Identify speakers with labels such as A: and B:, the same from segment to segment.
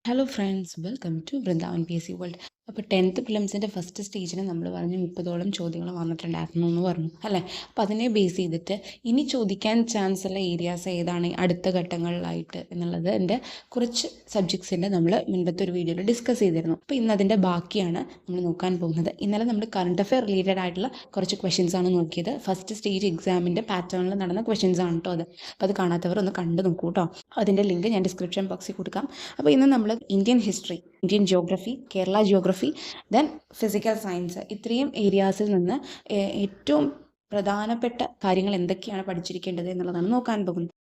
A: Hello friends, welcome to Vrindavan PSC world. അപ്പോൾ 10th പ്രിലിംസിൻ്റെ first സ്റ്റേജിന് നമ്മൾ പറഞ്ഞു 30ഓളം ചോദ്യങ്ങൾ വന്നിട്ടുണ്ടായിരുന്നു എന്ന് പറഞ്ഞു അല്ലേ. അപ്പോൾ അതിനെ ബേസ് ചെയ്തിട്ട് ഇനി ചോദിക്കാൻ ചാൻസ് ഉള്ള ഏരിയാസ് ഏതാണ് അടുത്ത ഘട്ടങ്ങളിലായിട്ട് എന്നുള്ളത് എൻ്റെ കുറച്ച് സബ്ജക്ട്സിൻ്റെ നമ്മൾ മുൻപത്തെ ഒരു വീഡിയോയിൽ ഡിസ്കസ് ചെയ്തിരുന്നു. അപ്പോൾ ഇന്ന് അതിൻ്റെ ബാക്കിയാണ് നമ്മൾ നോക്കാൻ പോകുന്നത്. ഇന്നലെ നമ്മൾ കറണ്ട് അഫെയർ റിലേറ്റഡ് ആയിട്ടുള്ള കുറച്ച് ക്വസ്റ്റ്യൻസ് ആണ് നോക്കിയത്. ഫസ്റ്റ് സ്റ്റേജ് എക്സാമിൻ്റെ പാറ്റേണിൽ നടന്ന ക്വസ്റ്റ്യൻസ് ആണ് കേട്ടോ അത്. അപ്പോൾ അത് കാണാത്തവർ ഒന്ന് കണ്ടു നോക്കൂ കേട്ടോ. അതിൻ്റെ ലിങ്ക് ഞാൻ ഡിസ്ക്രിപ്ഷൻ ബോക്സിൽ കൊടുക്കാം. അപ്പോൾ ഇന്ന് നമ്മൾ Indian history, Indian geography, Kerala geography, then physical science, ഇത്രയും ഏരിയാസിൽ നിന്ന് ഏറ്റവും പ്രധാനപ്പെട്ട കാര്യങ്ങൾ എന്തൊക്കെയാണ് പഠിച്ചിരിക്കേണ്ടത് എന്നുള്ളതാണ് നോക്കാൻ പോകുന്നത്.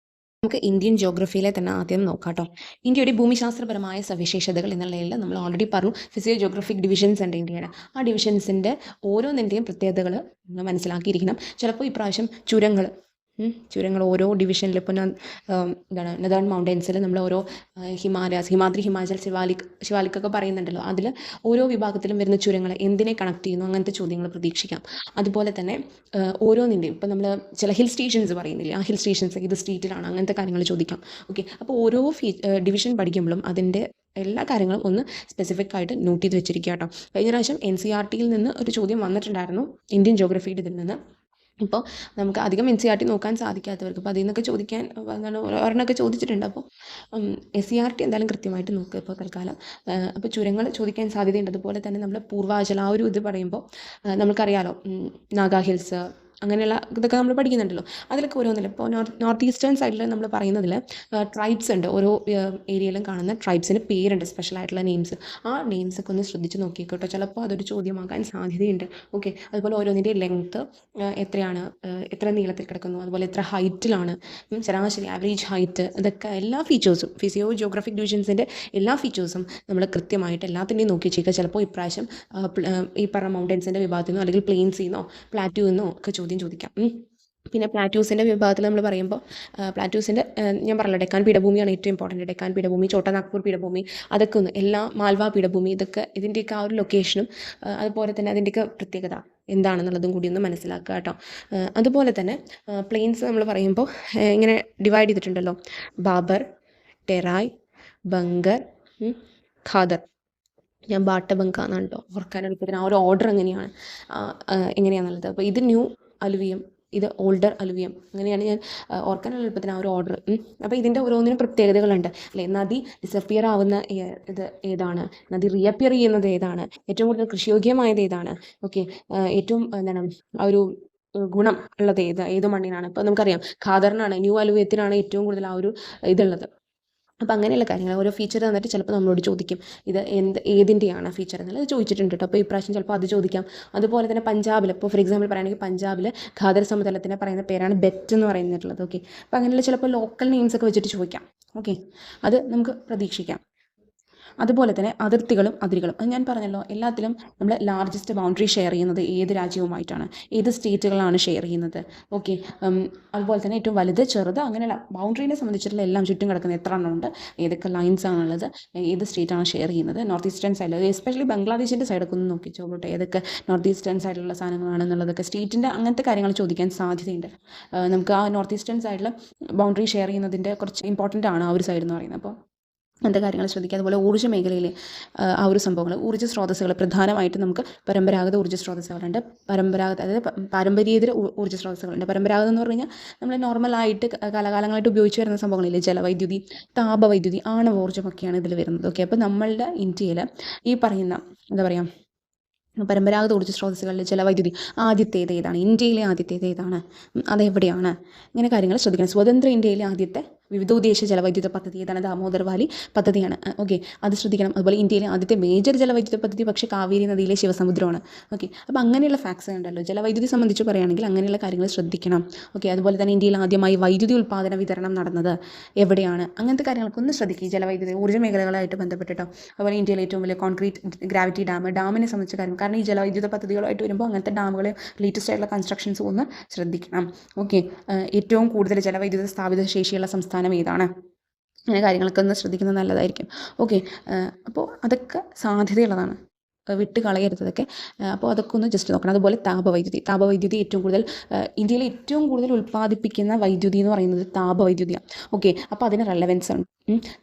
A: നമുക്ക് ഇന്ത്യൻ ജിയോഗ്രഫിയിലെ തന്നെ ആദ്യം നോക്കാം കേട്ടോ. ഇന്ത്യയുടെ ഭൂമിശാസ്ത്രപരമായ സവിശേഷതകൾ എന്നുള്ളതിൽ നമ്മൾ ഓൾറെഡി പറഞ്ഞു. ഫിസിയോ ജിയോഗ്രഫിക് ഡിവിഷൻസ് ഉണ്ട് ഇന്ത്യയുടെ. ആ ഡിവിഷൻസിൻ്റെ ഓരോന്നിൻ്റെയും പ്രത്യേകതകൾ നമ്മൾ മനസ്സിലാക്കിയിരിക്കണം. ചിലപ്പോൾ ഇപ്രാവശ്യം ചുരങ്ങൾ ഓരോ ഡിവിഷനിൽ ഇപ്പോൾ എന്താണ് നദേൺ മൗണ്ടൻസിൽ നമ്മൾ ഓരോ ഹിമാദ്രി, ഹിമാചൽ, ശിവാലിക്കൊക്കെ പറയുന്നുണ്ടല്ലോ. അതിൽ ഓരോ വിഭാഗത്തിലും വരുന്ന ചുരങ്ങൾ എന്തിനെ കണക്ട് ചെയ്യുന്നു, അങ്ങനത്തെ ചോദ്യങ്ങൾ പ്രതീക്ഷിക്കാം. അതുപോലെ തന്നെ ഓരോന്നിൻ്റെയും ഇപ്പോൾ നമ്മൾ ചില ഹിൽ സ്റ്റേഷൻസ് പറയുന്നില്ലേ, ആ ഹിൽ സ്റ്റേഷൻസ് ഏത് സ്റ്റേറ്റിലാണ്, അങ്ങനത്തെ കാര്യങ്ങൾ ചോദിക്കാം. ഓക്കെ, അപ്പോൾ ഓരോ ഡിവിഷൻ പഠിക്കുമ്പോഴും അതിൻ്റെ എല്ലാ കാര്യങ്ങളും ഒന്ന് സ്പെസിഫിക് ആയിട്ട് നോട്ട് ചെയ്ത് വെച്ചിരിക്കുക കേട്ടോ. കഴിഞ്ഞ പ്രാവശ്യം NCERT-യിൽ നിന്ന് ഒരു ചോദ്യം വന്നിട്ടുണ്ടായിരുന്നു ഇന്ത്യൻ ജിയോഗ്രഫിയുടെ ഇതിൽ നിന്ന്. ഇപ്പോൾ നമുക്ക് അധികം NCERT നോക്കാൻ സാധിക്കാത്തവർക്ക് അപ്പോൾ അതിൽ നിന്നൊക്കെ ചോദിക്കാൻ ഒരെണ്ണമൊക്കെ ചോദിച്ചിട്ടുണ്ട്. അപ്പോൾ SCERT എന്തായാലും കൃത്യമായിട്ട് നോക്കുക ഇപ്പോൾ തൽക്കാലം. അപ്പോൾ ചുരങ്ങൾ ചോദിക്കാൻ സാധ്യതയുണ്ട്. അതുപോലെ തന്നെ നമ്മൾ പൂർവാചൽ ആ ഒരു ഇത് പറയുമ്പോൾ നമുക്കറിയാലോ, നാഗാ ഹിൽസ് അങ്ങനെയുള്ള ഇതൊക്കെ നമ്മൾ പഠിക്കുന്നുണ്ടല്ലോ. അതിലൊക്കെ ഓരോന്നില്ല. ഇപ്പോൾ നോർത്ത് ഈസ്റ്റേൺ സൈഡിൽ നമ്മൾ പറയുന്നതിൽ ട്രൈബ്സ് ഉണ്ട്. ഓരോ ഏരിയയിലും കാണുന്ന ട്രൈബ്സിന് പേരുണ്ട്, സ്പെഷ്യൽ ആയിട്ടുള്ള നെയിംസ്. ആ നെയിംസൊക്കെ ഒന്ന് ശ്രദ്ധിച്ച് നോക്കിക്കോട്ടോ, ചിലപ്പോൾ അതൊരു ചോദ്യമാകാൻ സാധ്യതയുണ്ട്. ഓക്കെ, അതുപോലെ ഓരോന്നിൻ്റെ ലെങ്ത്ത് എത്രയാണ്, എത്ര നീളത്തിൽ കിടക്കുന്നു, അതുപോലെ എത്ര ഹൈറ്റിലാണ്, ശരാശരി ആവറേജ് ഹൈറ്റ്, ഇതൊക്കെ എല്ലാ ഫീച്ചേഴ്സും ഫിസിയോ ജിയോഗ്രഫിക് ഡിവിഷൻസിൻ്റെ എല്ലാ ഫീച്ചേഴ്സും നമ്മൾ കൃത്യമായിട്ട് എല്ലാത്തിൻ്റെയും നോക്കി വെച്ചേക്കുക. ചിലപ്പോൾ ഇപ്രാവശ്യം ഈ പറഞ്ഞ മൗണ്ടൻസിൻ്റെ വിഭാഗത്തിൽ നിന്നോ അല്ലെങ്കിൽ പ്ലെയിൻസിൽ നിന്നോ പ്ലാറ്റ്യൂവിൽ നിന്നോ ഒക്കെ ചോദിക്കാം. പിന്നെ പ്ലാറ്റ്യൂസിൻ്റെ വിഭാഗത്തിൽ നമ്മൾ പറയുമ്പോൾ പ്ലാറ്റ്യൂസിൻ്റെ ഞാൻ പറഞ്ഞല്ലോ, ഡെക്കാൻ പീഠഭൂമിയാണ് ഏറ്റവും ഇമ്പോർട്ടൻറ്റ്. ഡെക്കാൻ പീഠഭൂമി, ചോട്ടാ നാഗ്പൂർ പീഠഭൂമി, അതൊക്കെ ഒന്ന് എല്ലാ മാൽവ പീഠഭൂമി, ഇതൊക്കെ ഇതിൻ്റെയൊക്കെ ആ ഒരു ലൊക്കേഷനും അതുപോലെ തന്നെ അതിൻ്റെയൊക്കെ പ്രത്യേകത എന്താണെന്നുള്ളതും കൂടി ഒന്ന് മനസ്സിലാക്കുക കേട്ടോ. അതുപോലെ തന്നെ പ്ലെയിൻസ് നമ്മൾ പറയുമ്പോൾ ഇങ്ങനെ ഡിവൈഡ് ചെയ്തിട്ടുണ്ടല്ലോ: ബാബർ, ടെറായ്, ബങ്കർ, ഖാദർ. ഞാൻ ബാട്ടബങ്ക എന്നാണ് കേട്ടോ ഓർക്കാൻ എളുപ്പത്തിന്. ആ ഒരു ഓർഡർ എങ്ങനെയാണെന്നുള്ളത്. അപ്പോൾ ഇത് ന്യൂ അലുവിയം, ഇത് ഓൾഡർ അലുവിയം, അങ്ങനെയാണ് ഞാൻ ഓർക്കാൻ എളുപ്പത്തിന് ആ ഒരു ഓർഡർ. അപ്പോൾ ഇതിൻ്റെ ഓരോന്നിനും പ്രത്യേകതകളുണ്ട് അല്ലേ. നദി ഡിസപ്പിയർ ആവുന്ന ഇത് ഏതാണ്, നദി റീഅപ്പിയർ ചെയ്യുന്നത് ഏതാണ്, ഏറ്റവും കൂടുതൽ കൃഷിയോഗ്യമായത് ഏതാണ്, ഓക്കെ, ഏറ്റവും എന്താണ് ആ ഒരു ഗുണം ഉള്ളത് ഏത് മണ്ണിനാണ്. ഇപ്പോൾ നമുക്കറിയാം ഖാദറിനാണ്, ന്യൂ അലുവിയത്തിനാണ് ഏറ്റവും കൂടുതൽ ആ ഒരു ഇതുള്ളത്. അപ്പോൾ അങ്ങനെയുള്ള കാര്യങ്ങൾ ഓരോ ഫീച്ചർ തന്നിട്ട് ചിലപ്പോൾ നമ്മളോട് ചോദിക്കും ഇത് ഏതിൻ്റെയാണ് ഫീച്ചർ എന്നുള്ളത് ചോദിച്ചിട്ടുണ്ട് കേട്ടോ. അപ്പോൾ ഇപ്രാവശ്യം ചിലപ്പോൾ അത് ചോദിക്കാം. അതുപോലെ തന്നെ പഞ്ചാബിൽ, ഇപ്പോൾ ഫോർ എക്സാമ്പിൾ പറയുകയാണെങ്കിൽ പഞ്ചാബിൽ ഖാദർ സമതലത്തിനെ പറയുന്ന പേരാണ് ബെറ്റ് എന്ന് പറയുന്നിട്ടുള്ളത്. ഓക്കെ, അപ്പോൾ അങ്ങനെയുള്ള ചിലപ്പോൾ ലോക്കൽ നെയിംസ് ഒക്കെ വെച്ചിട്ട് ചോദിക്കാം. ഓക്കെ, അത് നമുക്ക് പ്രതീക്ഷിക്കാം. അതുപോലെ തന്നെ അതിർത്തികളും അതിരുകളും, അത് ഞാൻ പറഞ്ഞല്ലോ, എല്ലാത്തിലും നമ്മൾ ലാർജസ്റ്റ് ബൗണ്ടറി ഷെയർ ചെയ്യുന്നത് ഏത് രാജ്യവുമായിട്ടാണ്, ഏത് സ്റ്റേറ്റുകളാണ് ഷെയർ ചെയ്യുന്നത്. ഓക്കെ, അതുപോലെ തന്നെ ഏറ്റവും വലുത്, ചെറുത്, അങ്ങനെയുള്ള ബൗണ്ടറീനെ സംബന്ധിച്ചിട്ടുള്ള എല്ലാം ചുറ്റും കിടക്കുന്ന എത്ര എണ്ണം ഉണ്ട്, ഏതൊക്കെ ലൈൻസ് ആണുള്ളത്, ഏത് സ്റ്റേറ്റാണ് ഷെയർ ചെയ്യുന്നത്, നോർത്ത് ഈസ്റ്റേൺ സൈഡിൽ എസ്പെഷ്യലി ബംഗ്ലാദേശിൻ്റെ സൈഡൊക്കെ ഒന്ന് നോക്കിച്ചോട്ടെ, ഏതൊക്കെ നോർത്ത് ഈസ്റ്റേൺ സൈഡിലുള്ള സാധനങ്ങളാണെന്നുള്ളതൊക്കെ സ്റ്റേറ്റിൻ്റെ അങ്ങനത്തെ കാര്യങ്ങൾ ചോദിക്കാൻ സാധ്യതയുണ്ട്. നമുക്ക് ആ നോർത്ത് ഈസ്റ്റേൺ സൈഡിൽ ബൗണ്ടറി ഷെയർ ചെയ്യുന്നതിൻ്റെ കുറച്ച് ഇമ്പോർട്ടൻ്റ് ആണ് ആ ഒരു സൈഡ് എന്ന് പറയുന്നത്. അപ്പോൾ അങ്ങനത്തെ കാര്യങ്ങൾ ശ്രദ്ധിക്കുക. അതുപോലെ ഊർജ്ജ മേഖലയിൽ ആ ഒരു സംഭവങ്ങൾ, ഊർജ്ജ സ്രോതസ്സുകൾ പ്രധാനമായിട്ടും നമുക്ക് പരമ്പരാഗത ഊർജ്ജ സ്രോതസ്സുകളുണ്ട്, അതായത് പാരമ്പര്യേതര ഊർജ്ജ സ്രോതസ്സുകളുണ്ട്. പരമ്പരാഗതം എന്ന് പറഞ്ഞു കഴിഞ്ഞാൽ നമ്മൾ നോർമലായിട്ട് കാലകാലങ്ങളായിട്ട് ഉപയോഗിച്ച് വരുന്ന സംഭവങ്ങളില്ലേ, ജലവൈദ്യുതി, താപവൈദ്യുതി, ആണവോർജ്ജമൊക്കെയാണ് ഇതിൽ വരുന്നത്. ഓക്കെ, അപ്പോൾ നമ്മളുടെ ഇന്ത്യയിൽ ഈ പറയുന്ന എന്താ പറയുക പരമ്പരാഗത ഊർജ്ജ സ്രോതസ്സുകളിൽ ജലവൈദ്യുതി ആദ്യത്തേത് ഏതാണ്, ഇന്ത്യയിലെ ആദ്യത്തേത് ഏതാണ്, അതെവിടെയാണ്, ഇങ്ങനെ കാര്യങ്ങൾ ശ്രദ്ധിക്കണം. സ്വതന്ത്ര ഇന്ത്യയിലെ ആദ്യത്തെ വിവിധോദ്ദേശ ജലവൈദ്യുത പദ്ധതി ഏതാണ്, ദാമോദർ വാലി പദ്ധതിയാണ്. ഓക്കെ, അത് ശ്രദ്ധിക്കണം. അതുപോലെ ഇന്ത്യയിലെ ആദ്യത്തെ മേജർ ജലവൈദ്യുത പദ്ധതി പക്ഷേ കാവേരി നദിയിലെ ശിവസമുദ്രമാണ്. ഓക്കെ, അപ്പോൾ അങ്ങനെയുള്ള ഫാക്ട്സ് ഉണ്ടല്ലോ ജലവൈദ്യുതി സംബന്ധിച്ച് പറയുകയാണെങ്കിൽ അങ്ങനെയുള്ള കാര്യങ്ങൾ ശ്രദ്ധിക്കണം. ഓക്കെ, അതുപോലെ തന്നെ ഇന്ത്യയിൽ ആദ്യമായി വൈദ്യുതി ഉൽപ്പാദന വിതരണം നടന്നത് എവിടെയാണ്, അങ്ങനത്തെ കാര്യങ്ങളൊക്കെ ഒന്ന് ശ്രദ്ധിക്കുക. ജലവൈദ്യുതി ഊർജ്ജ മേഖലകളായിട്ട് ബന്ധപ്പെട്ടിട്ടോ. അതുപോലെ ഇന്ത്യയിലെ ഏറ്റവും വലിയ കോൺക്രീറ്റ് ഗ്രാവിറ്റി ഡാമിനെ സംബന്ധിച്ച കാര്യം, കാരണം ഈ ജലവൈദ്യുത പദ്ധതികളായിട്ട് വരുമ്പോൾ അങ്ങനത്തെ ഡാമുകൾ ലേറ്റസ്റ്റ് ആയിട്ടുള്ള കൺസ്ട്രക്ഷൻസ് ഒന്ന് ശ്രദ്ധിക്കണം. ഓക്കെ, ഏറ്റവും കൂടുതൽ ജലവൈദ്യുത സ്ഥാപിത ശേഷിയുള്ള സംസ്ഥാനം ഏതാണ്, അങ്ങനെ കാര്യങ്ങളൊക്കെ ഒന്ന് ശ്രദ്ധിക്കുന്നത് നല്ലതായിരിക്കും. ഓക്കെ, അപ്പോൾ അതൊക്കെ സാധ്യതയുള്ളതാണ്. വിട്ട് കളയരുതൊക്കെ. അപ്പോൾ അതൊക്കെ ഒന്ന് ജസ്റ്റ് നോക്കണം. അതുപോലെ താപവൈദ്യുതി ഏറ്റവും കൂടുതൽ ഇന്ത്യയിൽ ഏറ്റവും കൂടുതൽ ഉൽപ്പാദിപ്പിക്കുന്ന വൈദ്യുതി എന്ന് പറയുന്നത് താപവൈദ്യുതിയാണ്. ഓക്കെ, അപ്പോൾ അതിന് റെലവൻസ് ഉണ്ട്.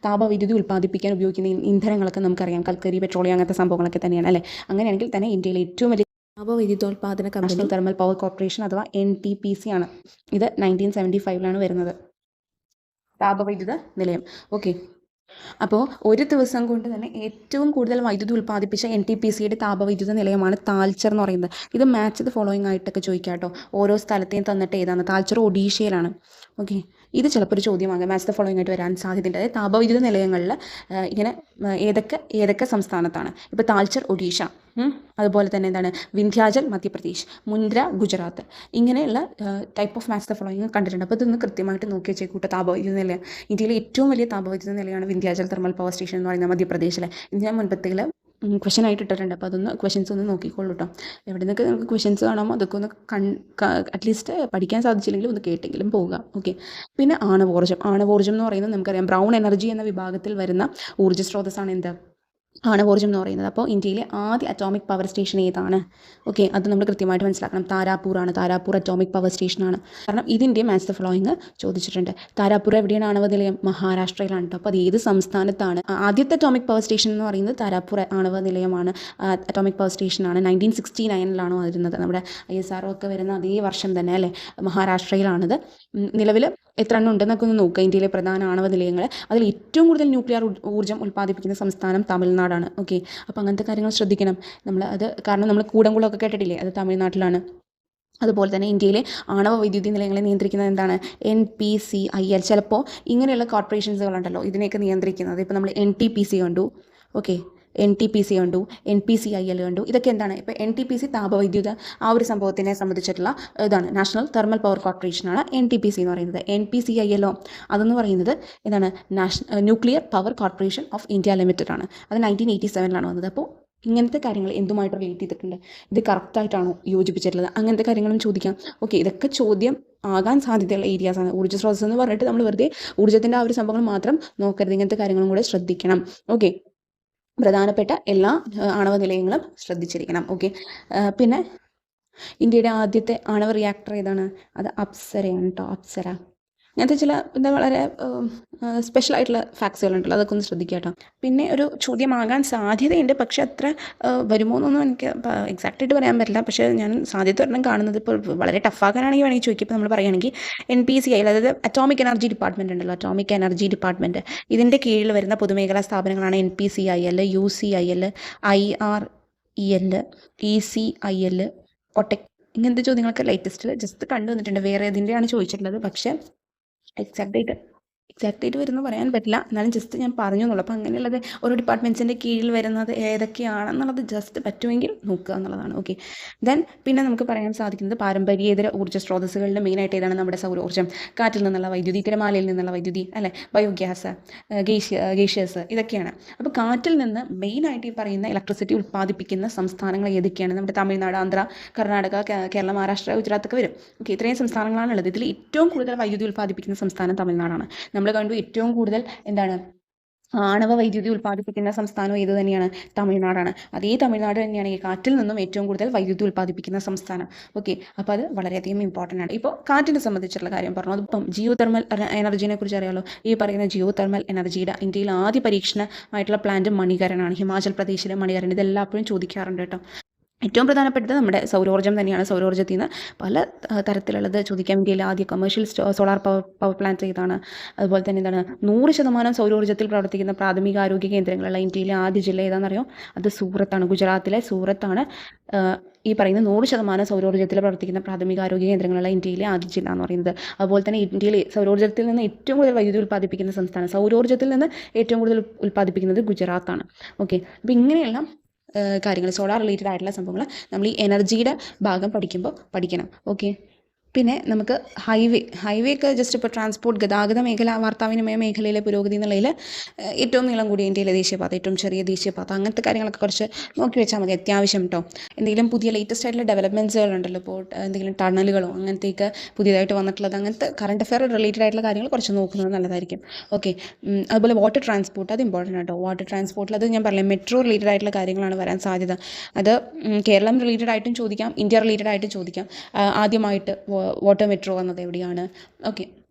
A: താപവൈദ്യുതി ഉൽപ്പാദിപ്പിക്കാൻ ഉപയോഗിക്കുന്ന ഇന്ധനങ്ങളൊക്കെ നമുക്കറിയാം, കൽക്കരി, പെട്രോളിയം, അങ്ങനത്തെ സംഭവങ്ങളൊക്കെ തന്നെയാണ് അല്ലേ. അങ്ങനെയാണെങ്കിൽ തന്നെ ഇന്ത്യയിലെ ഏറ്റവും വലിയ താപവൈദ്യുതോൽപാദന company national thermal power corporation അഥവാ NTPC ആണ്. ഇത് 1975 വരുന്നത്, താപവൈദ്യുത നിലയം. ഓക്കെ, അപ്പോൾ ഒരു ദിവസം കൊണ്ട് തന്നെ ഏറ്റവും കൂടുതൽ വൈദ്യുതി ഉൽപ്പാദിപ്പിച്ച NTPCയുടെ താപവൈദ്യുത നിലയമാണ് താൽച്ചർ എന്ന് പറയുന്നത്. ഇത് മാച്ച് ദ ഫോളോയിങ് ആയിട്ടൊക്കെ ചോദിക്കാം കേട്ടോ. ഓരോ സ്ഥലത്തെയും തന്നിട്ട് ഏതാണ്. താൽച്ചർ ഒഡീഷയിലാണ്. ഓക്കെ, ഇത് ചിലപ്പോൾ ഒരു ചോദ്യമാകാം, മാച്ച് ദ ഫോളോയിങ് ആയിട്ട് വരാൻ സാധ്യതയുണ്ട്. അതായത് താപവൈദ്യുത നിലയങ്ങളിൽ ഇങ്ങനെ ഏതൊക്കെ സംസ്ഥാനത്താണ്. ഇപ്പോൾ താൽച്ചർ ഒഡീഷ, അതുപോലെ തന്നെ എന്താണ് വിന്ധ്യാചൽ മധ്യപ്രദേശ്, മുന്ദ്ര ഗുജറാത്ത്, ഇങ്ങനെയുള്ള type of match the following കണ്ടിട്ടുണ്ട്. അപ്പോൾ ഇതൊന്ന് കൃത്യമായിട്ട് നോക്കി വെച്ചേക്കൂട്ടോ. താപവൈദ്യുത നിലയം, ഇന്ത്യയിലെ ഏറ്റവും വലിയ താപവൈദ്യുത നിലയമാണ് വിന്ധ്യാചൽ തെർമൽ പവർ സ്റ്റേഷൻ എന്ന് പറയുന്നത് മധ്യപ്രദേശിലെ. ഇത് ഞാൻ മുൻപത്തേൽ ക്വസ്റ്റൻ ആയിട്ട് ഇട്ടിട്ടുണ്ട്. അപ്പോൾ അതൊന്ന് ക്വസ്റ്റൻസ് ഒന്ന് നോക്കിക്കോളൂ കേട്ടോ. എവിടെ നിന്നൊക്കെ നമുക്ക് ക്വസ്റ്റൻസ് കാണാമോ അതൊക്കെ ഒന്ന് അറ്റ്ലീസ്റ്റ് പഠിക്കാൻ സാധിച്ചില്ലെങ്കിലും ഒന്ന് കേട്ടെങ്കിലും പോവുക. ഓക്കെ, പിന്നെ ആണവോർജ്ജം എന്ന് പറയുന്നത് നമുക്കറിയാം ബ്രൗൺ എനർജി എന്ന വിഭാഗത്തിൽ വരുന്ന ഊർജ്ജ സ്രോതസ്സാണ് എന്ത്, ആണവോർജ്ജം എന്ന് പറയുന്നത്. അപ്പോൾ ഇന്ത്യയിലെ ആദ്യ അറ്റോമിക് പവർ സ്റ്റേഷൻ ഏതാണ്? ഓക്കെ, അത് നമ്മൾ കൃത്യമായിട്ട് മനസ്സിലാക്കണം. താരാപൂർ അറ്റോമിക് പവർ സ്റ്റേഷനാണ്. കാരണം ഇതിൻ്റെ മാച്ച് ദ ഫോളോയിങ് ചോദിച്ചിട്ടുണ്ട്. താരാപൂർ എവിടെയാണ് ആണവ നിലയം? മഹാരാഷ്ട്രയിലാണ് കേട്ടോ. അപ്പോൾ അത് ഏത് സംസ്ഥാനത്താണ്? ആദ്യത്തെ അറ്റോമിക് പവർ സ്റ്റേഷൻ എന്ന് പറയുന്നത് താരാപൂർ ആണവ നിലയമാണ്. അറ്റോമിക് പവർ സ്റ്റേഷനാണ്. 1969 വരുന്നത്. നമ്മുടെ ISRO ഒക്കെ വരുന്ന അതേ വർഷം തന്നെ അല്ലേ. മഹാരാഷ്ട്രയിലാണിത്. നിലവിൽ എത്ര എണ്ണം ഉണ്ടെന്നൊക്കെ ഒന്ന് നോക്കുക. ഇന്ത്യയിലെ പ്രധാന ആണവ നിലയങ്ങൾ, അതിൽ ഏറ്റവും കൂടുതൽ ന്യൂക്ലിയർ ഊർജ്ജം ഉൽപ്പാദിപ്പിക്കുന്ന സംസ്ഥാനം തമിഴ്നാടാണ്. ഓക്കെ, അപ്പോൾ അങ്ങനത്തെ കാര്യങ്ങൾ ശ്രദ്ധിക്കണം നമ്മൾ. അത് കാരണം നമ്മൾ കൂടംകുളമൊക്കെ കേട്ടിട്ടില്ലേ, അത് തമിഴ്നാട്ടിലാണ്. അതുപോലെ തന്നെ ഇന്ത്യയിലെ ആണവ വൈദ്യുതി നിലയങ്ങളെ നിയന്ത്രിക്കുന്നത് എന്താണ്? NPCIL. ചിലപ്പോൾ ഇങ്ങനെയുള്ള കോർപ്പറേഷൻസുകളുണ്ടല്ലോ ഇതിനെയൊക്കെ നിയന്ത്രിക്കുന്നത്. ഇപ്പോൾ നമ്മൾ NTPC കണ്ടു, ഓക്കെ, NTPC കണ്ടു, NPCIL കണ്ടു. ഇതൊക്കെ എന്താണ്? ഇപ്പോൾ NTPC താപവൈദ്യുത ആ ഒരു സംഭവത്തിനെ സംബന്ധിച്ചിട്ടുള്ള ഇതാണ്, നാഷണൽ തെർമൽ പവർ കോർപ്പറേഷനാണ് NTPC എന്ന് പറയുന്നത്. NPCIL അതെന്ന് പറയുന്നത് എന്താണ്? Nuclear power corporation of India limited ആണ്. അത് 1987 വന്നത്. അപ്പോൾ ഇങ്ങനത്തെ കാര്യങ്ങൾ എന്തുമായിട്ട് റിലേറ്റ് ചെയ്തിട്ടുണ്ട്, ഇത് കറക്റ്റായിട്ടാണോ യോജിപ്പിച്ചിട്ടുള്ളത്, അങ്ങനത്തെ കാര്യങ്ങളും ചോദിക്കാം. ഓക്കെ, ഇതൊക്കെ ചോദ്യം ആകാൻ സാധ്യതയുള്ള ഏരിയാസാണ്. ഊർജ്ജ സ്രോതസ് എന്ന് പറഞ്ഞിട്ട് നമ്മൾ വെറുതെ ഊർജ്ജത്തിൻ്റെ ആ ഒരു സംഭവങ്ങൾ മാത്രം നോക്കരുത്, ഇങ്ങനത്തെ കാര്യങ്ങളും കൂടെ ശ്രദ്ധിക്കണം. ഓക്കെ, പ്രധാനപ്പെട്ട എല്ലാ ആണവ നിലയങ്ങളും ശ്രദ്ധിച്ചിരിക്കണം. ഓക്കെ, പിന്നെ ഇന്ത്യയുടെ ആദ്യത്തെ ആണവ റിയാക്ടർ ഏതാണ്? അത് അപ്സരയാണ് കേട്ടോ. അപ്സര. അങ്ങനത്തെ ചില എന്താ വളരെ സ്പെഷ്യൽ ആയിട്ടുള്ള ഫാക്ട്സുകളുണ്ടല്ലോ, അതൊക്കെ ഒന്ന് ശ്രദ്ധിക്കുക കേട്ടോ. പിന്നെ ഒരു ചോദ്യമാകാൻ സാധ്യതയുണ്ട്, പക്ഷെ അത്ര വരുമോ എന്നൊന്നും എനിക്ക് എക്സാക്റ്റായിട്ട് പറയാൻ പറ്റില്ല. പക്ഷേ ഞാൻ സാധ്യത ഒരെണ്ണം കാണുന്നത് ഇപ്പോൾ വളരെ ടഫാക്കാനാണെങ്കിൽ വേണമെങ്കിൽ ചോദിക്കും. ഇപ്പോൾ നമ്മൾ പറയുകയാണെങ്കിൽ NPCIL, അതായത് അറ്റോമിക് എനർജി ഡിപ്പാർട്ട്മെൻറ്റ് ഉണ്ടല്ലോ, അറ്റോമിക് എനർജി ഡിപ്പാർട്ട്മെൻറ്റ്, ഇതിൻ്റെ കീഴിൽ വരുന്ന പൊതുമേഖലാ സ്ഥാപനങ്ങളാണ് NPCIL, UCIL, IREL, ECIL, ഒടെക്. ഇങ്ങനത്തെ ചോദ്യങ്ങളൊക്കെ ലേറ്റസ്റ്റിൽ ജസ്റ്റ് കണ്ടുവന്നിട്ടുണ്ട്. വേറെ ഏതിൻ്റെയാണ് ചോദിച്ചിട്ടുള്ളത്, പക്ഷേ എക്സാക്റ്റായിട്ട് വരുന്നത് പറയാൻ പറ്റില്ല. എന്നാലും ജസ്റ്റ് ഞാൻ പറഞ്ഞു എന്നുള്ളൂ. അപ്പോൾ അങ്ങനെയുള്ളത് ഓരോ ഡിപ്പാർട്ട്മെൻറ്റ്സിൻ്റെ കീഴിൽ വരുന്നത് ഏതൊക്കെയാണെന്നുള്ളത് ജസ്റ്റ് പറ്റുമെങ്കിൽ നോക്കുക എന്നുള്ളതാണ്. ഓക്കെ, ദെൻ പിന്നെ നമുക്ക് പറയാൻ സാധിക്കുന്നത് പാരമ്പര്യേതര ഊർജ്ജ സ്രോതസ്സുകളിൽ മെയിനായിട്ട് ഏതാണ്? നമ്മുടെ സൗരോർജ്ജം, കാറ്റിൽ നിന്നുള്ള വൈദ്യുതി, തിരമാലയിൽ നിന്നുള്ള വൈദ്യുതി അല്ലേ, ബയോഗ്യാസ്, ഗേഷ്യസ്, ഇതൊക്കെയാണ്. അപ്പോൾ കാറ്റിൽ നിന്ന് മെയിനായിട്ട് ഈ പറയുന്ന ഇലക്ട്രിസിറ്റി ഉൽപ്പാദിപ്പിക്കുന്ന സംസ്ഥാനങ്ങൾ ഏതൊക്കെയാണ്? നമ്മുടെ തമിഴ്നാട്, ആന്ധ്ര, കർണാടക, കേരളം, മഹാരാഷ്ട്ര, ഗുജറാത്തൊക്കെ വരും. ഓക്കെ, ഇത്രയും സംസ്ഥാനങ്ങളാണുള്ളത്. ഇതിൽ ഏറ്റവും കൂടുതൽ വൈദ്യുതി ഉൽപ്പാദിപ്പിക്കുന്ന സംസ്ഥാനം തമിഴ്നാടാണ്. നമ്മൾ കണ്ടു ഏറ്റവും കൂടുതൽ എന്താണ് ആണവ വൈദ്യുതി ഉൽപ്പാദിപ്പിക്കുന്ന സംസ്ഥാനം ഏത് തന്നെയാണ്? തമിഴ്നാടാണ്. അതേ തമിഴ്നാട് തന്നെയാണ് ഈ കാറ്റിൽ നിന്നും ഏറ്റവും കൂടുതൽ വൈദ്യുതി ഉൽപ്പാദിപ്പിക്കുന്ന സംസ്ഥാനം. ഓക്കെ, അപ്പോൾ അത് വളരെയധികം ഇമ്പോർട്ടൻ്റ് ആണ്. ഇപ്പോൾ കാറ്റിനെ സംബന്ധിച്ചുള്ള കാര്യം പറഞ്ഞു. അതിപ്പം ജിയോ തെർമൽ എനർജീനെ കുറിച്ച് അറിയാമല്ലോ. ഈ പറയുന്ന ജിയോ തെർമൽ എനർജിയുടെ ഇന്ത്യയിൽ ആദ്യ പരീക്ഷണമായിട്ടുള്ള പ്ലാന്റ് മണികരനാണ്, ഹിമാചൽ പ്രദേശിലെ മണികരൻ. ഇതെല്ലാപ്പോഴും ചോദിക്കാറുണ്ട് കേട്ടോ. ഏറ്റവും പ്രധാനപ്പെട്ടത് നമ്മുടെ സൗരോർജ്ജം തന്നെയാണ്. സൗരോർജ്ജത്തിൽ നിന്ന് പല തരത്തിലുള്ളത് ചോദിക്കാൻ. ഇന്ത്യയിലെ ആദ്യ കമേഴ്ഷ്യൽ സോളാർ പവർ പ്ലാന്റ് ഏതാണ്? അതുപോലെ തന്നെ എന്താണ് 100% സൗരോർജ്ജത്തിൽ പ്രവർത്തിക്കുന്ന പ്രാഥമിക ആരോഗ്യ കേന്ദ്രങ്ങളുള്ള ഇന്ത്യയിലെ ആദ്യ ജില്ല ഏതാണെന്നറിയോ? അത് സൂറത്താണ്. ഗുജറാത്തിലെ സൂറത്താണ് ഈ പറയുന്ന 100% സൗരോർജ്ജത്തിൽ പ്രവർത്തിക്കുന്ന പ്രാഥമിക ആരോഗ്യ കേന്ദ്രങ്ങളുള്ള ഇന്ത്യയിലെ ആദ്യ ജില്ല എന്ന് പറയുന്നത്. അതുപോലെ തന്നെ ഇന്ത്യയിലെ സൗരോർജ്ജത്തിൽ നിന്ന് ഏറ്റവും കൂടുതൽ വൈദ്യുതി ഉൽപ്പാദിപ്പിക്കുന്ന സംസ്ഥാനം, സൗരോർജ്ജത്തിൽ നിന്ന് ഏറ്റവും കൂടുതൽ ഉൽപ്പാദിപ്പിക്കുന്നത് ഗുജറാത്താണ്. ഓക്കെ, അപ്പോൾ ഇങ്ങനെയുള്ള കാര്യങ്ങൾ, സോളാർ റിലേറ്റഡ് ആയിട്ടുള്ള സംഭവങ്ങൾ നമ്മൾ ഈ എനർജിയുടെ ഭാഗം പഠിക്കുമ്പോൾ പഠിക്കണം. ഓക്കെ, പിന്നെ നമുക്ക് ഹൈവേ ഒക്കെ ജസ്റ്റ് ഇപ്പോൾ ട്രാൻസ്പോർട്ട് ഗതാഗത മേഖല വാർത്താവിനിമയ മേഖലയിലെ പുരോഗതി എന്നുള്ളതിൽ ഏറ്റവും നീളം കൂടിയ ഇന്ത്യയിലെ ദേശീയപാത, ഏറ്റവും ചെറിയ ദേശീയപാത, അങ്ങനത്തെ കാര്യങ്ങളൊക്കെ കുറച്ച് നോക്കി വെച്ചാൽ മതി അത്യാവശ്യം കേട്ടോ. എന്തെങ്കിലും പുതിയ ലേറ്റസ്റ്റ് ആയിട്ടുള്ള ഡെവലപ്മെൻറ്റ്സുകളുണ്ടല്ലോ, ഇപ്പോൾ എന്തെങ്കിലും ടണലുകളോ അങ്ങനത്തെയൊക്കെ പുതിയതായിട്ട് വന്നിട്ടുള്ളത്, അങ്ങനത്തെ കറണ്ട് അഫെയർ റിലേറ്റഡ് ആയിട്ടുള്ള കാര്യങ്ങൾ കുറച്ച് നോക്കുന്നത് നല്ലതായിരിക്കും. ഓക്കെ. അതുപോലെ വാട്ടർ ട്രാൻസ്പോർട്ട്, അത് ഇമ്പോർട്ടൻ്റ് ആട്ടോ. വാട്ടർ ട്രാൻസ്പോർട്ടിൽ അത് ഞാൻ പറയാം, മെട്രോ റിലേറ്റഡ് ആയിട്ടുള്ള കാര്യങ്ങളാണ് വരാൻ സാധ്യത. അത് കേരളം റിലേറ്റഡ് ആയിട്ടും ചോദിക്കാം, ഇന്ത്യ റിലേറ്റഡ് ആയിട്ടും ചോദിക്കാം. ആദ്യമായിട്ട് വാട്ടർ മെട്രോ വന്നത് എവിടെയാണ്? ഓക്കെ.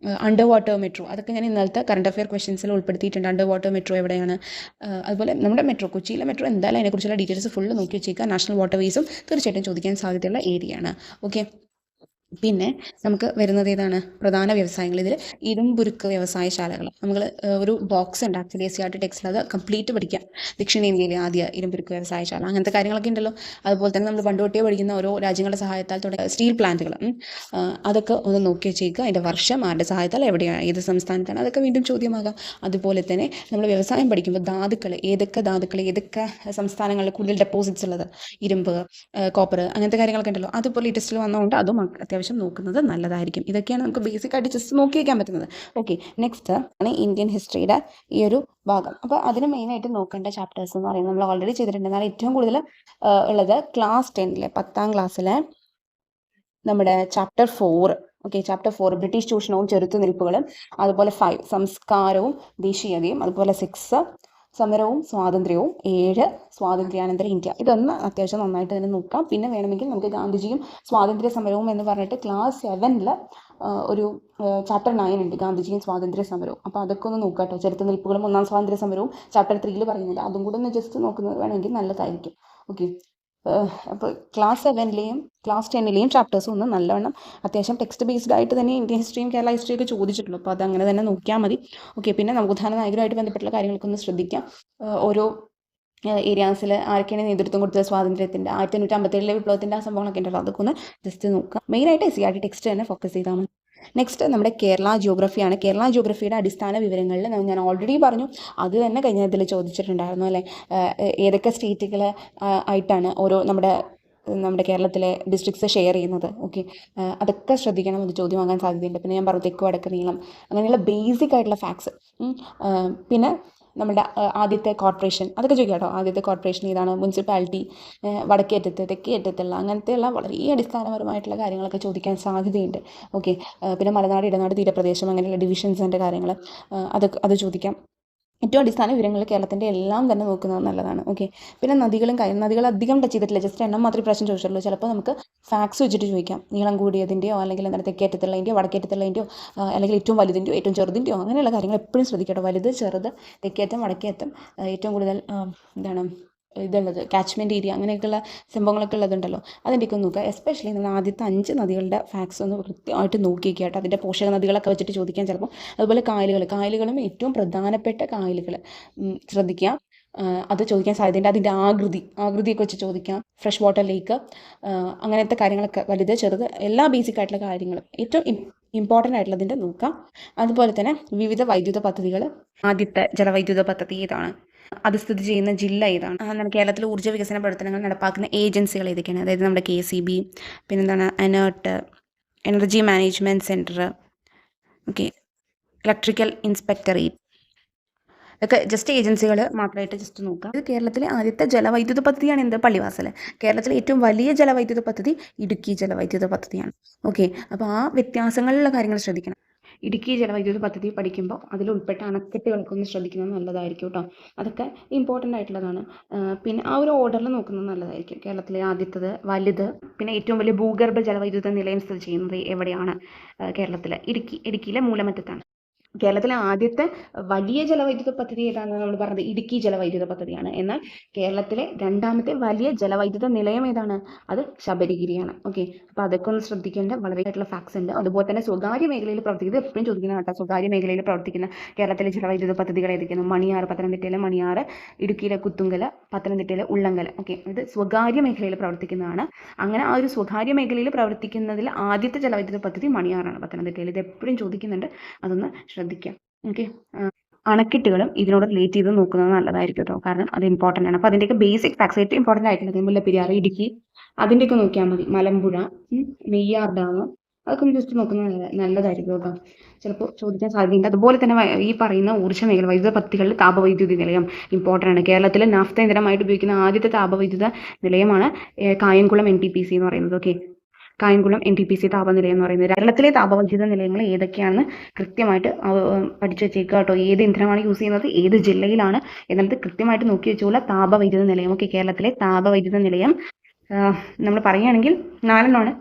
A: അണ്ടർ വാട്ടർ മെട്രോ, അതൊക്കെ ഞാൻ ഇന്നലത്തെ കറണ്ട് അഫെയർ ക്വസ്റ്റ്യൻസിൽ ഉൾപ്പെടുത്തിയിട്ടുണ്ട്. അണ്ടർ വാട്ടർ മെട്രോ എവിടെയാണ്? അതുപോലെ നമ്മുടെ മെട്രോ, കൊച്ചിയിലെ മെട്രോ എന്തായാലും അതിനെക്കുറിച്ചുള്ള ഡീറ്റെയിൽസ് ഫുള്ള് നോക്കി വെച്ചേക്കുക. നാഷണൽ വാട്ടർ വേസും തീർച്ചയായിട്ടും ചോദിക്കാൻ സാധ്യതയുള്ള ഏരിയയാണ്. ഓക്കെ. പിന്നെ നമുക്ക് വരുന്നത് ഏതാണ്? പ്രധാന വ്യവസായങ്ങൾ. ഇതിൽ ഇരുമ്പുരുക്ക് വ്യവസായശാലകൾ, നമ്മൾ ഒരു ബോക്സ് ഉണ്ട് ആക്ച്വലി SCERT ടെക്സ്റ്റിൽ, അത് കംപ്ലീറ്റ് പഠിക്കാം. ദക്ഷിണേന്ത്യയിലെ ആദ്യ ഇരുമ്പുരുക്ക് വ്യവസായശാല, അങ്ങനത്തെ കാര്യങ്ങളൊക്കെ ഉണ്ടല്ലോ. അതുപോലെ തന്നെ നമ്മൾ പണ്ട് തൊട്ടേ പഠിക്കുന്ന ഓരോ രാജ്യങ്ങളുടെ സഹായത്താൽ തുടങ്ങിയ സ്റ്റീൽ പ്ലാന്റുകൾ, അതൊക്കെ ഒന്ന് നോക്കി വെച്ചേക്കുക. അതിൻ്റെ വർഷം, ആരുടെ സഹായത്താൽ, എവിടെയാണ്, ഏത് സംസ്ഥാനത്താണ്, അതൊക്കെ വീണ്ടും ചോദ്യമാകാം. അതുപോലെ തന്നെ നമ്മൾ വ്യവസായം പഠിക്കുമ്പോൾ ധാതുക്കൾ, ഏതൊക്കെ സംസ്ഥാനങ്ങളിൽ കൂടുതൽ ഡെപ്പോസിറ്റ്സ് ഉള്ളത്, ഇരുമ്പ്, കോപ്പർ, അങ്ങനത്തെ കാര്യങ്ങളൊക്കെ ഉണ്ടല്ലോ. അതുപോലെ ഈ ടെസ്റ്റിൽ വന്നതുകൊണ്ട് അതും അത്യാവശ്യം നോക്കുന്നത് നല്ലതായിരിക്കും. ഇതൊക്കെയാണ് നമുക്ക് ബേസിക് ആയിട്ട് ജസ്റ്റ് നോക്കി വയ്ക്കാൻ പറ്റുന്നത്. ഓക്കെ. നെക്സ്റ്റ് ആണ് ഇന്ത്യൻ ഹിസ്റ്ററിയുടെ ഈ ഒരു ഭാഗം. അപ്പോൾ അതിന് മെയിനായിട്ട് നോക്കേണ്ട ചാപ്റ്റേഴ്സ് എന്ന് പറയുന്നത് നമ്മൾ ഓൾറെഡി ചെയ്തിട്ടുണ്ട്. എന്നാൽ ഏറ്റവും കൂടുതൽ ഉള്ളത് ക്ലാസ് 10 10ാം ക്ലാസ്സിലെ നമ്മുടെ ചാപ്റ്റർ 4. ഓക്കെ. ചാപ്റ്റർ 4 ബ്രിട്ടീഷ് ചൂഷണവും ചെറുത്തുനിൽപ്പുകളും, അതുപോലെ 5 സംസ്കാരവും ദേശീയതയും, അതുപോലെ 6 സമരവും സ്വാതന്ത്ര്യവും, 7 സ്വാതന്ത്ര്യാനന്തര ഇന്ത്യ. ഇതൊന്ന് അത്യാവശ്യം നന്നായിട്ട് തന്നെ നോക്കാം. പിന്നെ വേണമെങ്കിൽ നമുക്ക് ഗാന്ധിജിയും സ്വാതന്ത്ര്യ സമരവും എന്ന് പറഞ്ഞിട്ട് ക്ലാസ് 7ൽ ഒരു ചാപ്റ്റർ 9 ഉണ്ട്, ഗാന്ധിജിയും സ്വാതന്ത്ര്യ സമരവും. അപ്പോൾ അതൊക്കെ ഒന്ന് നോക്കാം കേട്ടോ. ചെറുത്തുനിൽപ്പുകളും 1ാം സ്വാതന്ത്ര്യ സമരവും ചാപ്റ്റർ 3ൽ പറയുന്നുണ്ട്. അതും കൂടെ ഒന്ന് ജസ്റ്റ് നോക്കുന്നത് വേണമെങ്കിൽ നല്ലതായിരിക്കും. ഓക്കെ. അപ്പോൾ ക്ലാസ് 7ലെയും ക്ലാസ് 10ലെയും ചാപ്റ്റേഴ്സ് ഒന്ന് നല്ലവണ്ണം അത്യാവശ്യം ടെക്സ്റ്റ് ബേസ്ഡ് ആയിട്ട് തന്നെ ഇന്ത്യൻ ഹിസ്റ്ററിയും കേരള ഹിസ്റ്ററിയൊക്കെ ചോദിച്ചിട്ടുള്ളൂ. അപ്പോൾ അതങ്ങനെ തന്നെ നോക്കിയാൽ മതി. ഓക്കെ. പിന്നെ നവോത്ഥാന നായകരുമായിട്ട് ബന്ധപ്പെട്ടുള്ള കാര്യങ്ങളൊക്കെ ഒന്ന് ശ്രദ്ധിക്കാം. ഓരോ ഏരിയാസിൽ ആരൊക്കെയാണ് നേതൃത്വം കൊടുത്തത് സ്വാതന്ത്ര്യത്തിൻ്റെ, 1857 വിപ്ലവത്തിൻ്റെ ആ സംഭവങ്ങളൊക്കെ ഉണ്ടല്ലോ, അതൊക്കെ ഒന്ന് ജസ്റ്റ് നോക്കാം. മെയിനായിട്ട് SCERT ടെക്സ്റ്റ് തന്നെ ഫോക്കസ് ചെയ്താൽ മതി. നെക്സ്റ്റ് നമ്മുടെ കേരള ജിയോഗ്രഫിയാണ്. കേരള ജിയോഗ്രഫിയുടെ അടിസ്ഥാന വിവരങ്ങളിൽ ഞാൻ ഓൾറെഡി പറഞ്ഞു, അത് തന്നെ കഴിഞ്ഞ ഇതിൽ ചോദിച്ചിട്ടുണ്ടായിരുന്നു അല്ലേ. ഏതൊക്കെ സ്റ്റേറ്റുകൾ ആയിട്ടാണ് ഓരോ നമ്മുടെ കേരളത്തിലെ ഡിസ്ട്രിക്ട്സ് ഷെയർ ചെയ്യുന്നത്. ഓക്കെ. അതൊക്കെ ശ്രദ്ധിക്കണം, അത് ചോദ്യമാകാൻ സാധ്യതയുണ്ട്. പിന്നെ ഞാൻ പറഞ്ഞു തെക്ക് വടക്ക് നീളം, അങ്ങനെയുള്ള ബേസിക് ആയിട്ടുള്ള ഫാക്ട്സ്. പിന്നെ നമ്മുടെ ആദ്യത്തെ കോർപ്പറേഷൻ, അതൊക്കെ ചോദിക്കാം കേട്ടോ. ആദ്യത്തെ കോർപ്പറേഷൻ ഏതാണ്, മുനിസിപ്പാലിറ്റി, വടക്കേറ്റത്ത്, തെക്കേറ്റത്തുള്ള, അങ്ങനത്തെയുള്ള വളരെ അടിസ്ഥാനപരമായിട്ടുള്ള കാര്യങ്ങളൊക്കെ ചോദിക്കാൻ സാധ്യതയുണ്ട്. ഓക്കെ. പിന്നെ മലനാട്, ഇടനാട്, തീരപ്രദേശം, അങ്ങനെയുള്ള ഡിവിഷൻസിൻ്റെ കാര്യങ്ങൾ, അത് ചോദിക്കാം. ഏറ്റവും അടിസ്ഥാന വിവരങ്ങൾ കേരളത്തിൻ്റെ എല്ലാം തന്നെ നോക്കുന്നത് നല്ലതാണ്. ഓക്കെ. പിന്നെ നദികൾ അധികം ടച്ച് ചെയ്തിട്ടില്ല, ജസ്റ്റ് എണ്ണം മാത്രമേ പ്രശ്നം ചോദിച്ചിട്ടുള്ളൂ. ചിലപ്പോൾ നമുക്ക് ഫാക്ട്സ് വെച്ചിട്ട് ചോദിക്കാം, നീളം കൂടിയതിൻ്റെയോ അല്ലെങ്കിൽ എന്താണ് തെക്കേറ്റത്തുള്ളതിൻ്റെയോ വടക്കേറ്റത്തുള്ളതിൻ്റെയോ അല്ലെങ്കിൽ ഏറ്റവും വലുതിൻ്റെയോ ഏറ്റവും ചെറുതിൻ്റെയോ, അങ്ങനെയുള്ള കാര്യങ്ങൾ എപ്പോഴും ശ്രദ്ധിക്കട്ടോ. വലുത്, ചെറുത്, തെക്കേറ്റം, വടക്കേറ്റം, ഏറ്റവും കൂടുതൽ ഇതുള്ളത് കാച്ച്മെൻറ്റ് ഏരിയ, അങ്ങനെയൊക്കെയുള്ള സംഭവങ്ങളൊക്കെ ഉള്ളതുണ്ടല്ലോ, അതിൻ്റെയൊക്കെ നോക്കുക. എസ്പെഷ്യലി നമ്മൾ ആദ്യത്തെ 5 നദികളുടെ ഫാക്ട്സ് ഒന്ന് കൃത്യമായിട്ട് നോക്കി കേട്ടോ. അതിൻ്റെ പോഷക നദികളൊക്കെ വെച്ചിട്ട് ചോദിക്കാൻ ചിലപ്പോൾ. അതുപോലെ കായലുകളും ഏറ്റവും പ്രധാനപ്പെട്ട കായലുകൾ ശ്രദ്ധിക്കുക, അത് ചോദിക്കാൻ സാധ്യതയുണ്ട്. അതിൻ്റെ ആകൃതിയൊക്കെ വെച്ച് ചോദിക്കാം. ഫ്രഷ് വാട്ടർ ലേക്ക്, അങ്ങനത്തെ കാര്യങ്ങളൊക്കെ, വലുത്, ചെറുത്, എല്ലാ ബേസിക് ആയിട്ടുള്ള കാര്യങ്ങളും ഏറ്റവും ഇമ്പോർട്ടൻ്റ് ആയിട്ടുള്ളതിൻ്റെ നോക്കാം. അതുപോലെ തന്നെ വിവിധ വൈദ്യുത പദ്ധതികൾ, ആദ്യത്തെ ജലവൈദ്യുത പദ്ധതി ഏതാണ്, അത് സ്ഥിതി ചെയ്യുന്ന ജില്ല ഏതാണ്, നമ്മുടെ കേരളത്തിൽ ഊർജ്ജ വികസന പ്രവർത്തനങ്ങൾ നടപ്പാക്കുന്ന ഏജൻസികൾ ഏതൊക്കെയാണ്, അതായത് നമ്മുടെ KCB, പിന്നെന്താണ് energy management centre, okay, electrical inspectorate, ഇതൊക്കെ ജസ്റ്റ് ഏജൻസികൾ മാത്രമായിട്ട് ജസ്റ്റ് നോക്കാം. ഇത് കേരളത്തിലെ ആദ്യത്തെ ജലവൈദ്യുത പദ്ധതിയാണ് എന്ത്, പള്ളിവാസൽ. കേരളത്തിലെ ഏറ്റവും വലിയ ജലവൈദ്യുത പദ്ധതി ഇടുക്കി ജലവൈദ്യുത പദ്ധതിയാണ്. ഓക്കെ. അപ്പോൾ ആ വ്യത്യാസങ്ങളിലുള്ള കാര്യങ്ങൾ ശ്രദ്ധിക്കണം. ഇടുക്കി ജലവൈദ്യുത പദ്ധതി പഠിക്കുമ്പോൾ അതിൽ ഉൾപ്പെട്ട അണക്കെട്ടുകളൊക്കെ ഒന്ന് ശ്രദ്ധിക്കുന്നത് നല്ലതായിരിക്കും കേട്ടോ. അതൊക്കെ ഇമ്പോർട്ടൻ്റ് ആയിട്ടുള്ളതാണ്. പിന്നെ ആ ഒരു ഓർഡറിൽ നോക്കുന്നത് നല്ലതായിരിക്കും. കേരളത്തിലെ ആദ്യത്തത് വലുത്, പിന്നെ ഏറ്റവും വലിയ ഭൂഗർഭ ജലവൈദ്യുത നിലയം സ്ഥിതി ചെയ്യുന്നത് എവിടെയാണ്, കേരളത്തിലെ ഇടുക്കിയിലെ മൂലമറ്റത്താണ്. കേരളത്തിലെ ആദ്യത്തെ വലിയ ജലവൈദ്യുത പദ്ധതി ഏതാണെന്ന് നമ്മൾ പറഞ്ഞത് ഇടുക്കി ജലവൈദ്യുത പദ്ധതിയാണ്. എന്നാൽ കേരളത്തിലെ രണ്ടാമത്തെ വലിയ ജലവൈദ്യുത നിലയം ഏതാണ്, അത് ശബരിഗിരിയാണ്. ഓക്കെ. അപ്പോൾ അതൊക്കെ ഒന്ന് ശ്രദ്ധിക്കേണ്ട വളരെ ആയിട്ടുള്ള ഫാക്ട്സ് ഉണ്ട്. അതുപോലെ തന്നെ സ്വകാര്യ മേഖലയിൽ പ്രവർത്തിക്കുന്നത് എപ്പോഴും ചോദിക്കുന്ന കേട്ടോ. സ്വകാര്യ മേഖലയിൽ പ്രവർത്തിക്കുന്ന കേരളത്തിലെ ജലവൈദ്യുത പദ്ധതികൾ ഏതൊക്കെയാണ്, മണിയാർ, പത്തനംതിട്ടയിലെ മണിയാർ, ഇടുക്കിയിലെ കുത്തുങ്കൽ, പത്തനംതിട്ടയിലെ ഉള്ളങ്കൽ. ഓക്കെ. ഇത് സ്വകാര്യ മേഖലയിൽ പ്രവർത്തിക്കുന്നതാണ്. അങ്ങനെ ആ ഒരു സ്വകാര്യ മേഖലയിൽ പ്രവർത്തിക്കുന്നതിൽ ആദ്യത്തെ ജലവൈദ്യുത പദ്ധതി മണിയാറാണ്, പത്തനംതിട്ടയിൽ. ഇത് എപ്പോഴും ചോദിക്കുന്നുണ്ട്, അതൊന്ന് ശ്രദ്ധിക്കാം. ഓക്കെ. അണക്കെട്ടുകളും ഇതിനോട് റിലേറ്റ് ചെയ്ത് നോക്കുന്നത് നല്ലതായിരിക്കും കേട്ടോ, കാരണം അത് ഇമ്പോർട്ടൻ്റ് ആണ്. അപ്പോൾ അതിൻ്റെയൊക്കെ ബേസിക് ഫാക്ട്സ് ഏറ്റവും ഇമ്പോർട്ടൻ്റ് ആയിട്ടുള്ളത് മുല്ലപ്പെരിയാർ, ഇടുക്കി, അതിൻ്റെയൊക്കെ നോക്കിയാൽ മതി. മലമ്പുഴ, നെയ്യാർ ഡാം, അതൊക്കെ ഒന്ന് ജസ്റ്റ് നോക്കുന്നത് നല്ലതായിരിക്കും കേട്ടോ. ചിലപ്പോൾ ചോദിക്കാൻ സാധ്യതയുണ്ട്. അതുപോലെ തന്നെ ഈ പറയുന്ന ഊർജ്ജ മേഖല വൈദ്യുത പദ്ധതികളിൽ താപവൈദ്യുതി നിലയം ഇമ്പോർട്ടൻ്റ് ആണ്. കേരളത്തിലെ നാഫ്ത ഇന്ധനമായിട്ട് ഉപയോഗിക്കുന്ന ആദ്യത്തെ താപവൈദ്യുത നിലയമാണ് കായംകുളം NTPC എന്ന് പറയുന്നത്. ഓക്കെ, കായംകുളം NTPC താപനിലയം എന്ന് പറയുന്നത്. കേരളത്തിലെ താപവൈദ്യുത നിലയങ്ങൾ ഏതൊക്കെയാണെന്ന് കൃത്യമായിട്ട് പഠിച്ചു വെച്ചേക്കുക കേട്ടോ. ഏത് ഇന്ധനമാണ് യൂസ് ചെയ്യുന്നത്, ഏത് ജില്ലയിലാണ് എന്നുള്ളത് കൃത്യമായിട്ട് നോക്കി വെച്ചോളൂ. താപവൈദ്യുത നിലയം. ഓക്കെ, കേരളത്തിലെ താപവൈദ്യുത നിലയം നമ്മൾ പറയുകയാണെങ്കിൽ 4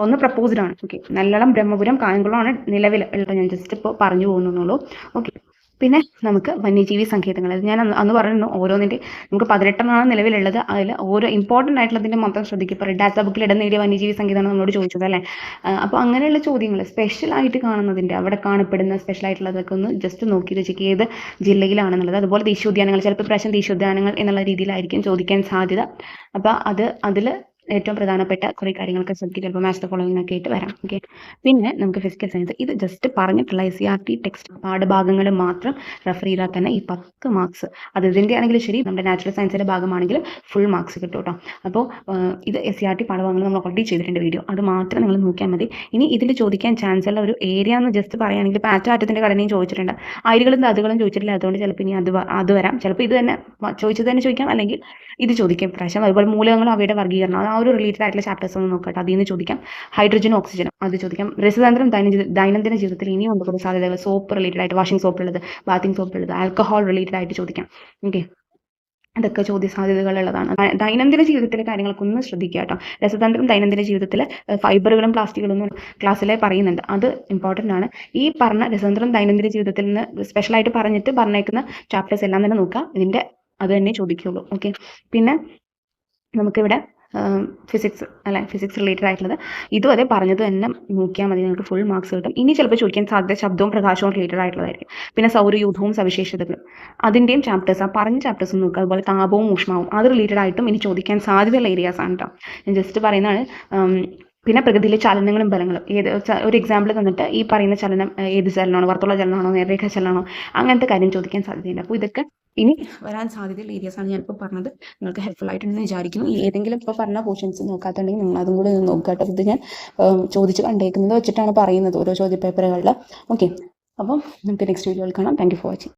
A: ഒന്ന് പ്രപ്പോസ്ഡ് ആണ്. ഓക്കെ, നല്ലളം, ബ്രഹ്മപുരം, കായംകുളമാണ് നിലവിൽ ഉള്ളത്. ഞാൻ ജസ്റ്റ് ഇപ്പോൾ പറഞ്ഞു പോകുന്നുള്ളൂ. ഓക്കെ, പിന്നെ നമുക്ക് വന്യജീവി സങ്കേതങ്ങൾ, ഞാൻ അന്ന് പറഞ്ഞു ഓരോന്നിൻ്റെ നമുക്ക് 18 നിലവിലുള്ളത്. അതിൽ ഓരോ ഇമ്പോർട്ടൻ്റ് ആയിട്ടുള്ളതിൻ്റെ മാത്രം ശ്രദ്ധിക്കുക. ഇപ്പോൾ റെഡ് ആസ് ബുക്കിൽ ഇടം നേടിയ വന്യജീവി സങ്കേതമാണ് നമ്മളോട് ചോദിച്ചത് അല്ലേ. അപ്പോൾ അങ്ങനെയുള്ള ചോദ്യങ്ങൾ സ്പെഷ്യലായിട്ട് കാണുന്നതിൻ്റെ അവിടെ കാണപ്പെടുന്ന സ്പെഷ്യൽ ആയിട്ടുള്ളതൊക്കെ ഒന്ന് ജസ്റ്റ് നോക്കി വെച്ചേക്ക് ഏത് ജില്ലയിലാണെന്നുള്ളത്. അതുപോലെ ദേശീയോദ്യാനങ്ങൾ, ചിലപ്പോൾ പ്രാവശ്യം ദേശീയോദ്യാനങ്ങൾ എന്നുള്ള രീതിയിലായിരിക്കും ചോദിക്കാൻ സാധ്യത. അപ്പോൾ അതിൽ ഏറ്റവും പ്രധാനപ്പെട്ട കുറേ കാര്യങ്ങളൊക്കെ ശ്രദ്ധിക്കുക. ചിലപ്പോൾ മാച്ച് ദ ഫോളോയിങ് ഒക്കെ ആയിട്ട് വരാം. ഓക്കെ, പിന്നെ നമുക്ക് ഫിസിക്കൽ സയൻസ്, ഇത് ജസ്റ്റ് പറഞ്ഞിട്ടുള്ള SCERT ടെക്സ്റ്റ് പാഠഭാഗങ്ങൾ മാത്രം റെഫർ ചെയ്താൽ തന്നെ ഈ 10 മാർക്സ്, അത് ഇതിൻ്റെ ആണെങ്കിലും ശരി, നമ്മുടെ നാച്ചുറൽ സയൻസിൻ്റെ ഭാഗമാണെങ്കിൽ ഫുൾ മാർക്സ് കിട്ടും കേട്ടോ. അപ്പോൾ ഇത് SCERT പാഠഭാഗങ്ങൾ നമ്മൾ ഓൾറെഡി ചെയ്തിട്ടുണ്ട് വീഡിയോ, അത് മാത്രം നിങ്ങൾ നോക്കിയാൽ മതി. ഇനി ഇതിൽ ചോദിക്കാൻ ചാൻസ് ഉള്ള ഒരു ഏരിയ എന്ന് ജസ്റ്റ് പറയുകയാണെങ്കിൽ ഇപ്പോൾ ആറ്റത്തിൻ്റെ ഘടനയും ചോദിച്ചിട്ടുണ്ട്, അയിരുകളും ധാതുക്കളും ചോദിച്ചിട്ടില്ല. അതുകൊണ്ട് ചിലപ്പോൾ ഇനി അത് വരാം. ചിലപ്പോൾ ഇത് തന്നെ ചോദിച്ചത് തന്നെ ചോദിക്കാം, അല്ലെങ്കിൽ ഇത് ചോദിക്കാം പ്രാവശ്യം. അതുപോലെ മൂലകങ്ങളും അവയുടെ വർഗ്ഗീകരണം, ആ ഒരു റിലേറ്റഡ് ആയിട്ടുള്ള ചാപ്റ്റേഴ്സ് ഒന്ന് നോക്കട്ടെ, അതിൽ നിന്ന് ചോദിക്കാം. ഹൈഡ്രജനും ഓക്സിജനും അത് ചോദിക്കാം. രസതന്ത്രം ദൈനംദിന ജീവിതത്തിൽ ഇനിയും ഉണ്ട് കുറേ സാധ്യതകൾ. സോപ്പ് റിലേറ്റഡ് ആയിട്ട്, വാഷിംഗ് സോപ്പ് ഉള്ളത്, ബാത്തിങ് സോപ്പ് ഉള്ളത്, ആൽക്കഹോൾ റിലേറ്റഡ് ആയിട്ട് ചോദിക്കാം. ഓക്കെ, അതൊക്കെ ചോദ്യ സാധ്യതകളുള്ളതാണ്. ദൈനംദിന ജീവിതത്തിലെ കാര്യങ്ങൾക്കൊന്ന് ശ്രദ്ധിക്കുക കേട്ടോ. രസതന്ത്രം ദൈനംദിന ജീവിതത്തിൽ ഫൈബറുകളും പ്ലാസ്റ്റിക്കുകളൊന്നും ക്ലാസ്സിലെ പറയുന്നുണ്ട്, അത് ഇമ്പോർട്ടൻ്റ് ആണ്. ഈ പറഞ്ഞ രസതന്ത്രം ദൈനംദിന ജീവിതത്തിൽ നിന്ന് സ്പെഷ്യലായിട്ട് പറഞ്ഞേക്കുന്ന ചാപ്റ്റേഴ്സ് എല്ലാം തന്നെ നോക്കുക. ഇതിൻ്റെ അത് തന്നെ ചോദിക്കുകയുള്ളൂ. ഓക്കെ, പിന്നെ നമുക്കിവിടെ ഫിസിക്സ് അല്ലെ, ഫിസിക്സ് റിലേറ്റഡ് ആയിട്ടുള്ളത് ഇതും അതേ പറഞ്ഞത് തന്നെ നോക്കിയാൽ മതി, നിങ്ങൾക്ക് ഫുൾ മാർക്സ് കിട്ടും. ഇനി ചിലപ്പോൾ ചോദിക്കാൻ സാധ്യത ശബ്ദവും പ്രകാശവും റിലേറ്റഡ് ആയിട്ടുള്ളതായിരിക്കും. പിന്നെ സൗരയൂഥവും സവിശേഷതകളും, അതിൻ്റെയും ചാപ്റ്റേഴ്സ്, ആ പറഞ്ഞ ചാപ്റ്റേഴ്സ് നോക്കുക. അതുപോലെ താപവും ഊഷ്മാവും, അത് റിലേറ്റഡ് ആയിട്ടും ഇനി ചോദിക്കാൻ സാധ്യതയുള്ള ഏരിയാസ് ആണ് കേട്ടോ. ഞാൻ ജസ്റ്റ് പറയുന്നതാണ്. പിന്നെ പ്രകൃതിയിലെ ചലനങ്ങളും ബലങ്ങളും, ഒരു എക്സാമ്പിൾ തന്നിട്ട് ഈ പറയുന്ന ചലനം ഏത് ചലനമാണോ, വർത്തുള്ള ചലനമാണോ, നേർരേഖ ചലനമാണോ, അങ്ങനത്തെ കാര്യം ചോദിക്കാൻ സാധ്യതയുണ്ട്. അപ്പോൾ ഇതൊക്കെ ഇനി വരാൻ സാധ്യതയുള്ള ഏരിയാസാണ് ഞാനിപ്പോൾ പറഞ്ഞത്. നിങ്ങൾക്ക് ഹെൽപ്ഫുൾ ആയിട്ടുണ്ടെന്ന് വിചാരിക്കുന്നു. ഏതെങ്കിലും ഇപ്പോൾ പറഞ്ഞ പോർഷൻസ് നോക്കാത്തുണ്ടെങ്കിൽ നിങ്ങൾ അതും കൂടി നോക്കുക കേട്ടോ. ഇത് ഞാൻ ചോദിച്ച് കണ്ടേക്കുന്നത് വെച്ചിട്ടാണ് പറയുന്നത് ഓരോ ചോദ്യ പേപ്പറുകളിൽ. ഓക്കെ, അപ്പം നമുക്ക് നെക്സ്റ്റ് വീഡിയോയിൽ കാണാം. Thank you for watching.